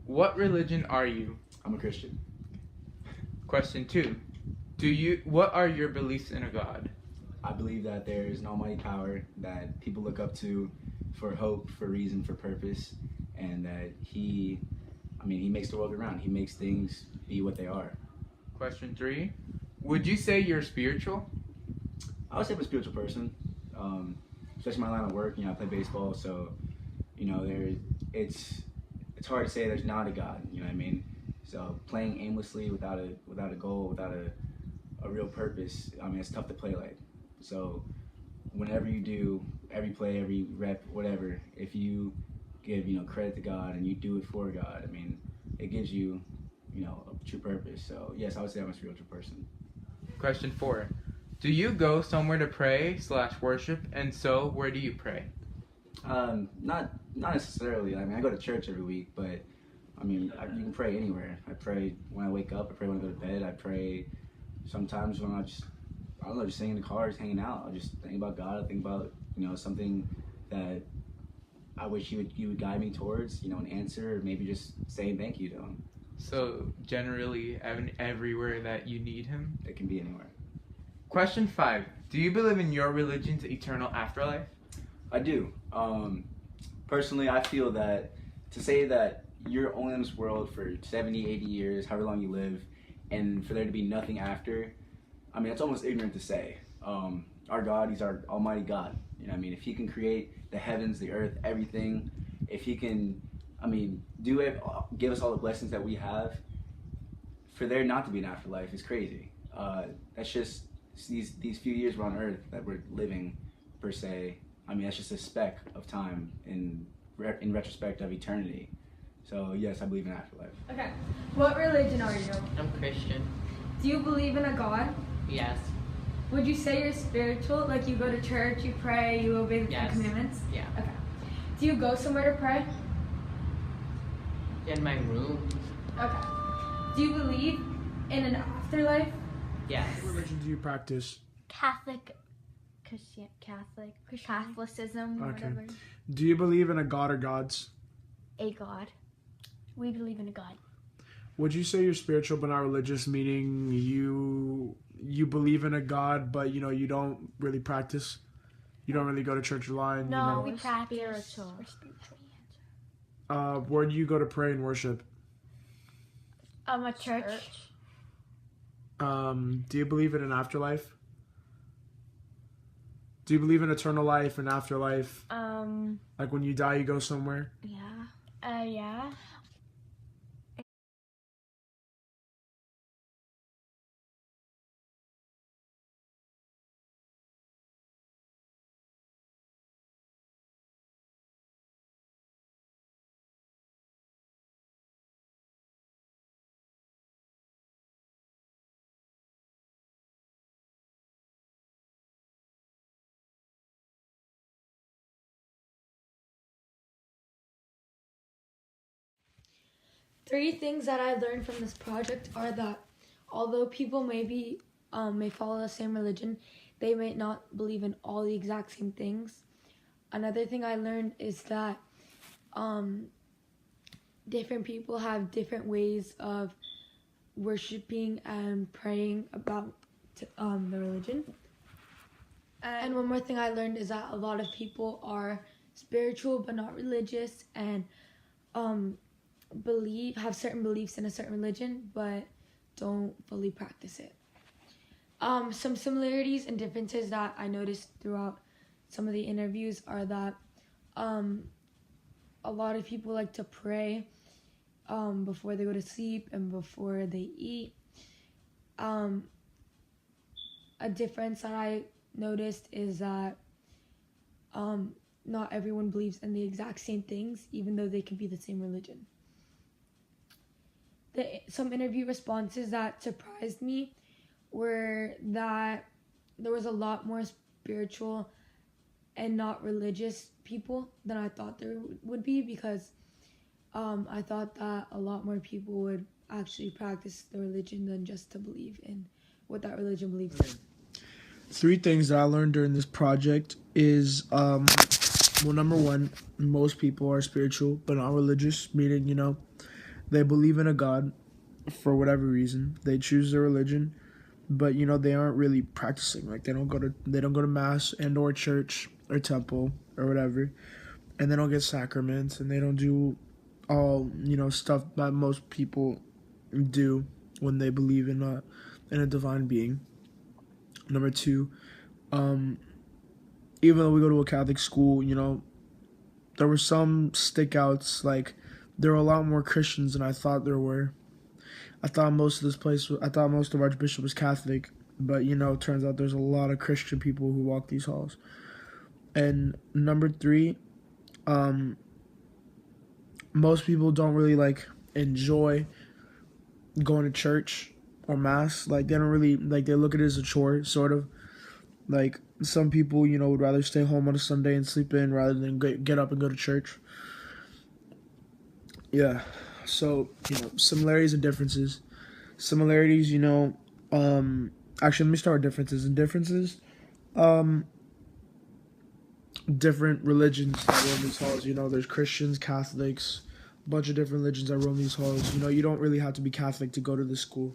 What religion are you? I'm a Christian. Question 2. What are your beliefs in a God? I believe that there is an almighty power that people look up to for hope, for reason, for purpose, and that he makes the world go round. He makes things be what they are. Question 3. Would you say you're spiritual? I would say I'm a spiritual person, especially my line of work. I play baseball, so it's hard to say there's not a God. You know what I mean? So playing aimlessly without a goal, without a real purpose, it's tough to play like. So whenever you do, every play, every rep, whatever, if you give credit to God and you do it for God, it gives you a true purpose. So yes, I would say I'm a spiritual person. Question 4. Do you go somewhere to pray / worship? And so, where do you pray? Not necessarily. I go to church every week, but you can pray anywhere. I pray when I wake up. I pray when I go to bed. I pray sometimes when just sitting in the car, just hanging out. I just think about God. I think about something that I wish you would guide me towards. An answer, or maybe just saying thank you to Him. So generally, everywhere that you need Him. It can be anywhere. Question 5. Do you believe in your religion's eternal afterlife? I do. Personally, I feel that to say that you're only in this world for 70, 80 years, however long you live, and for there to be nothing after, it's almost ignorant to say. Our God, He's our almighty God. If He can create the heavens, the earth, everything, if He can, do it, give us all the blessings that we have, for there not to be an afterlife is crazy. That's just these few years we're on earth that we're living, per se. That's just a speck of time in retrospect of eternity. So yes, I believe in afterlife. Okay. What religion are you? I'm Christian. Do you believe in a God? Yes. Would you say you're spiritual? Like you go to church, you pray, you obey the Ten Yes. Commandments? Yeah. Okay. Do you go somewhere to pray? In my room. Okay. Do you believe in an afterlife? Yes. What religion do you practice? Catholicism, or Okay. whatever. Do you believe in a God or gods? A God. We believe in a God. Would you say you're spiritual but not religious, meaning you believe in a God but you don't really practice? You don't really go to church a lot? No, And, we practice. Spiritual. We're spiritual. where do you go to pray and worship? A church. Do you believe in an afterlife? Do you believe in eternal life and afterlife? Like when you die, you go somewhere? Yeah. Yeah. Three things that I learned from this project are that although people may follow the same religion, they may not believe in all the exact same things. Another thing I learned is that different people have different ways of worshiping and praying about the religion. And one more thing I learned is that a lot of people are spiritual but not religious, and have certain beliefs in a certain religion but don't fully practice it. Some similarities and differences that I noticed throughout some of the interviews are that a lot of people like to pray before they go to sleep and before they eat. A difference that I noticed is that not everyone believes in the exact same things, even though they can be the same religion. Some interview responses that surprised me were that there was a lot more spiritual and not religious people than I thought there would be, because I thought that a lot more people would actually practice the religion than just to believe in what that religion believes in. 3 things that I learned during this project is, well, number 1, most people are spiritual but not religious, meaning, they believe in a God for whatever reason. They choose their religion, but they aren't really practicing. Like they don't go to mass and or church or temple or whatever, and they don't get sacraments, and they don't do all stuff that most people do when they believe in a divine being. Number two, even though we go to a Catholic school, there were some stickouts. Like there were a lot more Christians than I thought there were. I thought most of Archbishop was Catholic, but turns out there's a lot of Christian people who walk these halls. And number three, most people don't really like enjoy going to church or mass. Like they don't really like, they look at it as a chore, sort of. Like some people, would rather stay home on a Sunday and sleep in rather than get up and go to church. Yeah. So, similarities and differences. Similarities, actually, let me start with differences. And differences, different religions that roam these halls. There's Christians, Catholics, a bunch of different religions that roam these halls. You don't really have to be Catholic to go to this school.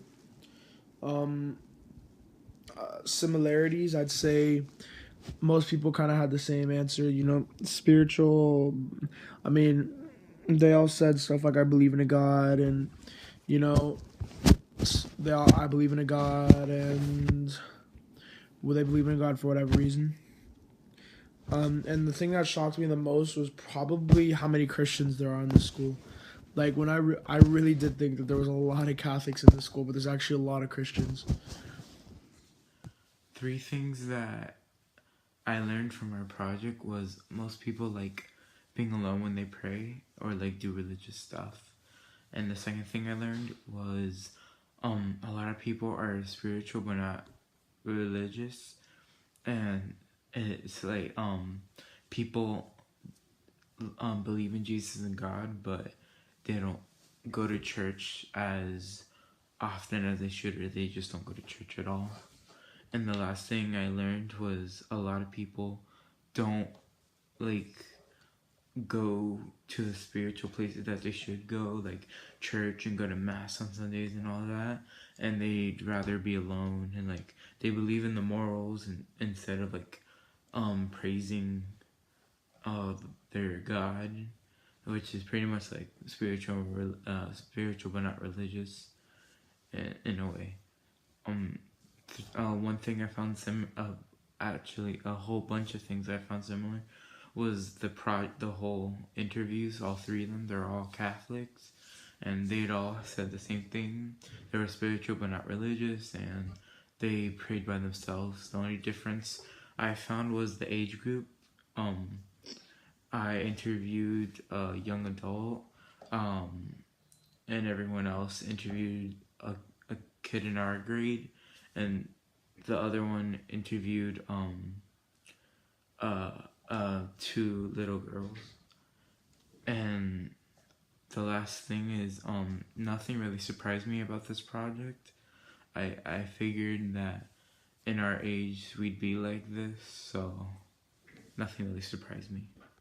Similarities, I'd say most people kind of had the same answer. Spiritual, I mean, they all said stuff like I believe in a God, and I believe in a God, and they believe in a God for whatever reason. And the thing that shocked me the most was probably how many Christians there are in this school. Like when I really did think that there was a lot of Catholics in this school, but there's actually a lot of Christians. 3 things that I learned from our project was most people like being alone when they pray or like do religious stuff. And the second thing I learned was a lot of people are spiritual but not religious. And it's like people believe in Jesus and God, but they don't go to church as often as they should, or they just don't go to church at all. And the last thing I learned was a lot of people don't like go to the spiritual places that they should go, like church and go to mass on Sundays and all that, and they'd rather be alone, and like they believe in the morals and instead of like praising their God, which is pretty much like spiritual but not religious in a way. One thing I found actually a whole bunch of things I found similar was the whole interviews. All 3 of them, they're all Catholics, and they'd all said the same thing. They were spiritual but not religious, and they prayed by themselves. The only difference I found was the age group. I interviewed a young adult, and everyone else interviewed a kid in our grade, and the other one interviewed 2 little girls. And the last thing is nothing really surprised me about this project. I figured that in our age we'd be like this, so nothing really surprised me.